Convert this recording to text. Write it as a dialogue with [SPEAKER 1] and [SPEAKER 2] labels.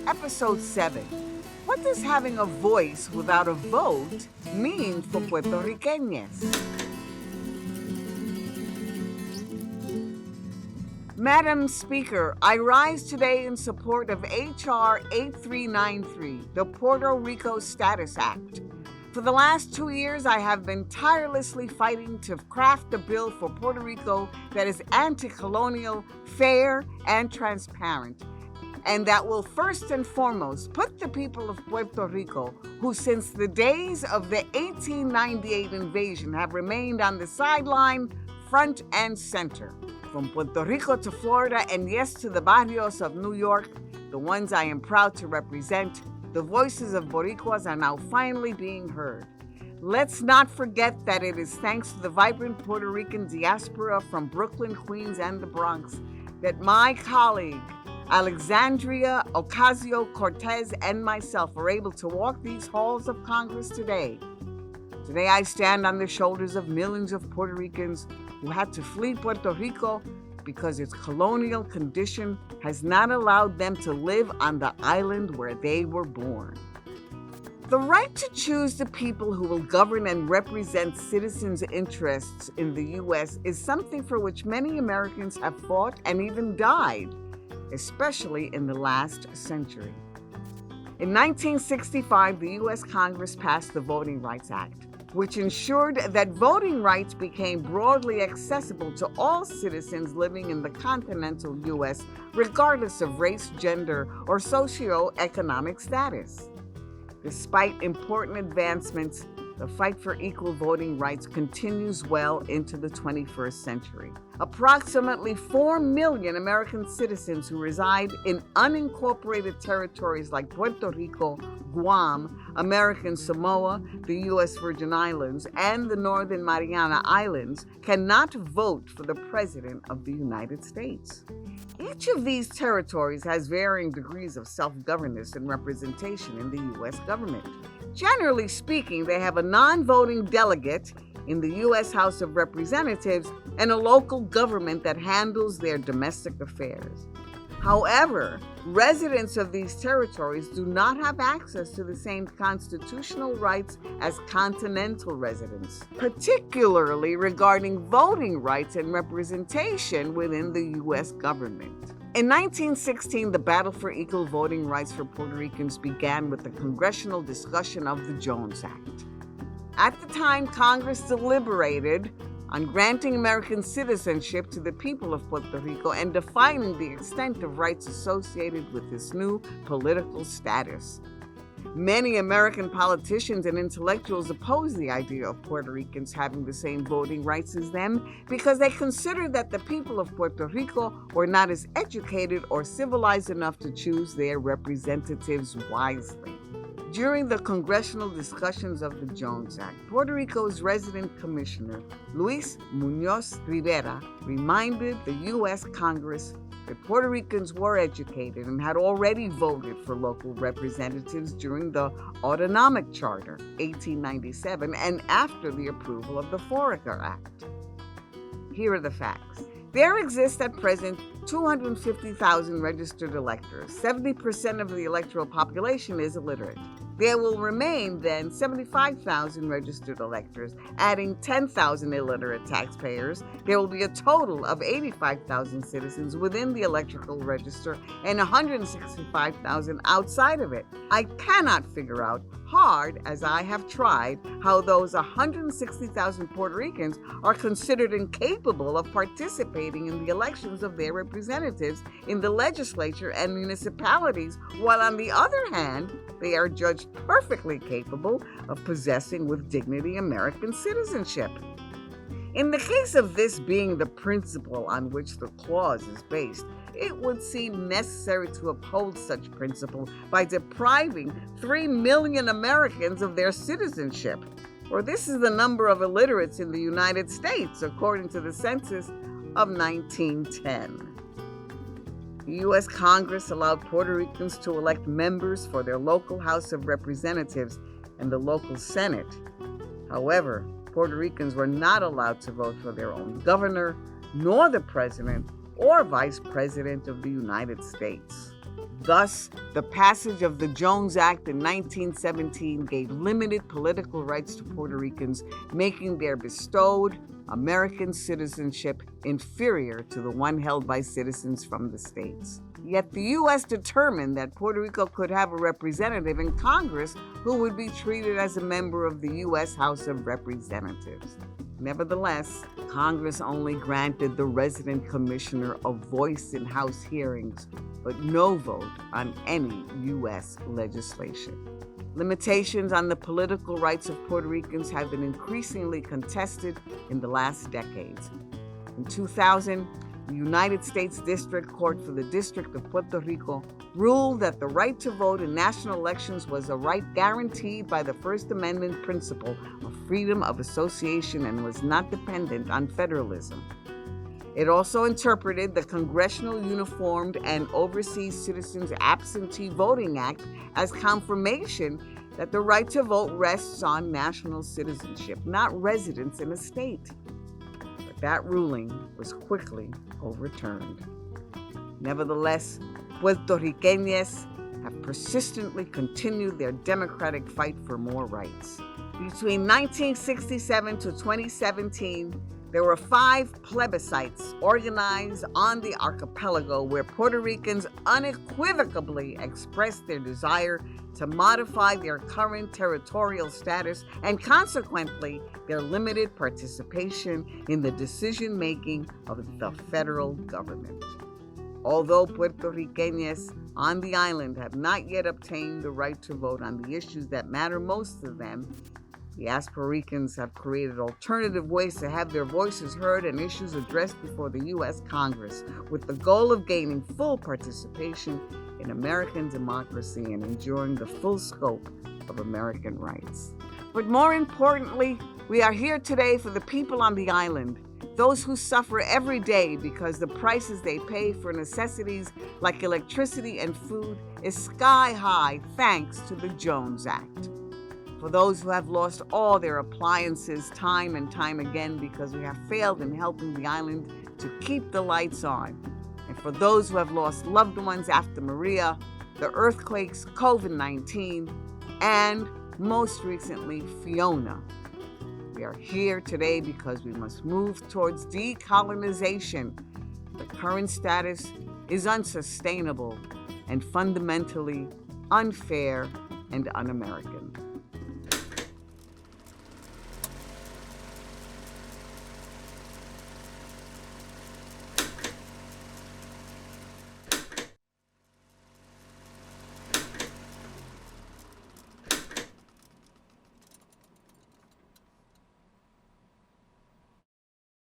[SPEAKER 1] Episode 7. What does having a voice without a vote mean for Puerto Ricans? Madam Speaker, I rise today in support of H.R. 8393, the Puerto Rico Status Act. For the last 2 years, I have been tirelessly fighting to craft a bill for Puerto Rico that is anti-colonial, fair, and transparent, and that will first and foremost put the people of Puerto Rico, who since the days of the 1898 invasion have remained on the sideline, front and center. From Puerto Rico to Florida, and yes, to the barrios of New York, the ones I am proud to represent, the voices of Boricuas are now finally being heard. Let's not forget that it is thanks to the vibrant Puerto Rican diaspora from Brooklyn, Queens, and the Bronx that my colleague, Alexandria Ocasio-Cortez, and myself are able to walk these halls of Congress today. Today I stand on the shoulders of millions of Puerto Ricans who had to flee Puerto Rico because its colonial condition has not allowed them to live on the island where they were born. The right to choose the people who will govern and represent citizens' interests in the U.S. is something for which many Americans have fought and even died, especially in the last century. In 1965, the U.S. Congress passed the Voting Rights Act, which ensured that voting rights became broadly accessible to all citizens living in the continental U.S., regardless of race, gender, or socioeconomic status. Despite important advancements, the fight for equal voting rights continues well into the 21st century. Approximately 4 million American citizens who reside in unincorporated territories like Puerto Rico, Guam, American Samoa, the U.S. Virgin Islands, and the Northern Mariana Islands cannot vote for the President of the United States. Each of these territories has varying degrees of self-governance and representation in the U.S. government. Generally speaking, they have a non-voting delegate in the U.S. House of Representatives and a local government that handles their domestic affairs. However, residents of these territories do not have access to the same constitutional rights as continental residents, particularly regarding voting rights and representation within the U.S. government. In 1916, the battle for equal voting rights for Puerto Ricans began with the congressional discussion of the Jones Act. At the time, Congress deliberated on granting American citizenship to the people of Puerto Rico and defining the extent of rights associated with this new political status. Many American politicians and intellectuals opposed the idea of Puerto Ricans having the same voting rights as them because they considered that the people of Puerto Rico were not as educated or civilized enough to choose their representatives wisely. During the congressional discussions of the Jones Act, Puerto Rico's resident commissioner, Luis Muñoz Rivera, reminded the U.S. Congress that Puerto Ricans were educated and had already voted for local representatives during the Autonomic Charter, 1897, and after the approval of the Foraker Act. Here are the facts. There exist at present 250,000 registered electors. 70% of the electoral population is illiterate. There will remain then 75,000 registered electors. Adding 10,000 illiterate taxpayers, there will be a total of 85,000 citizens within the electoral register and 165,000 outside of it. I cannot figure out, hard as I have tried, how those 160,000 Puerto Ricans are considered incapable of participating in the elections of their representatives in the legislature and municipalities, while on the other hand, they are judged perfectly capable of possessing with dignity American citizenship. In the case of this being the principle on which the clause is based, it would seem necessary to uphold such principle by depriving 3 million Americans of their citizenship. For this is the number of illiterates in the United States, according to the census of 1910. The U.S. Congress allowed Puerto Ricans to elect members for their local House of Representatives and the local Senate. However, Puerto Ricans were not allowed to vote for their own governor, nor the president, or Vice President of the United States. Thus, the passage of the Jones Act in 1917 gave limited political rights to Puerto Ricans, making their bestowed American citizenship inferior to the one held by citizens from the states. Yet the U.S. determined that Puerto Rico could have a representative in Congress who would be treated as a member of the U.S. House of Representatives. Nevertheless, Congress only granted the resident commissioner a voice in House hearings, but no vote on any U.S. legislation. Limitations on the political rights of Puerto Ricans have been increasingly contested in the last decades. In 2000, the United States District Court for the District of Puerto Rico ruled that the right to vote in national elections was a right guaranteed by the First Amendment principle of freedom of association and was not dependent on federalism. It also interpreted the Congressional Uniformed and Overseas Citizens Absentee Voting Act as confirmation that the right to vote rests on national citizenship, not residence in a state. That ruling was quickly overturned. Nevertheless, Puerto Ricans have persistently continued their democratic fight for more rights. Between 1967 to 2017, there were 5 plebiscites organized on the archipelago where Puerto Ricans unequivocally expressed their desire to modify their current territorial status and consequently their limited participation in the decision-making of the federal government. Although Puerto Ricans on the island have not yet obtained the right to vote on the issues that matter most to them, Diasporicans have created alternative ways to have their voices heard and issues addressed before the U.S. Congress, with the goal of gaining full participation in American democracy and enjoying the full scope of American rights. But more importantly, we are here today for the people on the island, those who suffer every day because the prices they pay for necessities like electricity and food is sky high thanks to the Jones Act. For those who have lost all their appliances time and time again because we have failed in helping the island to keep the lights on. And for those who have lost loved ones after Maria, the earthquakes, COVID-19, and most recently, Fiona. We are here today because we must move towards decolonization. The current status is unsustainable and fundamentally unfair and un-American.